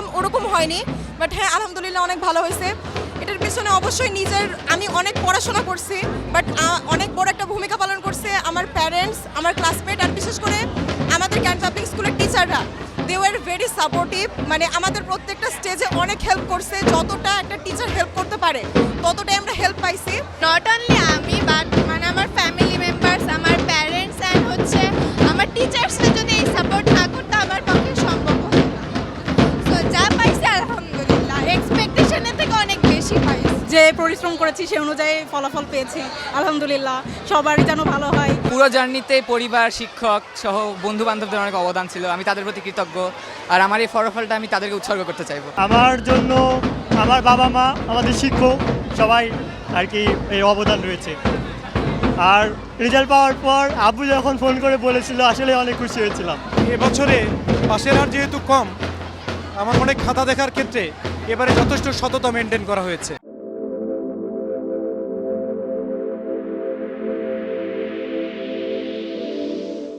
চেয়েছিলাম ওরকম হয়নি, বাট হ্যাঁ আলহামদুলিল্লাহ অনেক ভালো হয়েছে। এটার পিছনে অবশ্যই আমি অনেক পড়াশোনা করছি, বাট অনেক বড় একটা ভূমিকা পালন করছে আমার প্যারেন্টস, আমার ক্লাসমেট, আর বিশেষ করে আমাদের ক্যান্ট পাবলিক স্কুলের টিচাররা। দে ওয়ার ভেরি সাপোর্টিভ, মানে আমাদের প্রত্যেকটা স্টেজে অনেক হেল্প করছে। যতটা একটা টিচার হেল্প করতে পারে ততটাই আমরা হেল্প পাইছি। নট অনলি আমি, বাট মানে আমার ফ্যামিলি মেম্বার্স, আমার প্যারেন্টস অ্যান্ড হচ্ছে আমার টিচার্সরা যদি এই সাপোর্ট না করতো আমার পক্ষে সম্ভব হতো না। সো যা পাইছি আলহামদুলিল্লাহ, এক্সপেকটেশনের থেকে অনেক বেশি পাইছি। যে পরিশ্রম করেছি সে অনুযায়ী ফলাফল পেয়েছি আলহামদুলিল্লাহ। সবারই যেন ভালো হয়। পুরো জার্নিতে পরিবার, শিক্ষক সহ বন্ধু বান্ধবদের অনেক অবদান ছিল, আমি তাদের প্রতি কৃতজ্ঞ। আর আমার এই ফলাফলটা আমি তাদেরকে উৎসর্গ করতে চাইবো। আমার জন্য আমার বাবা মা, আমাদের শিক্ষক সবাই আর কি এই অবদান রয়েছে। আর রেজাল্ট পাওয়ার পর আব্বু যখন ফোন করে বলেছিল আসলে অনেক খুশি হয়েছিলাম। এবছরে পাশের হার যেহেতু কম, আমার অনেক খাতা দেখার ক্ষেত্রে এবারে যথেষ্ট সততা মেনটেন করা হয়েছে।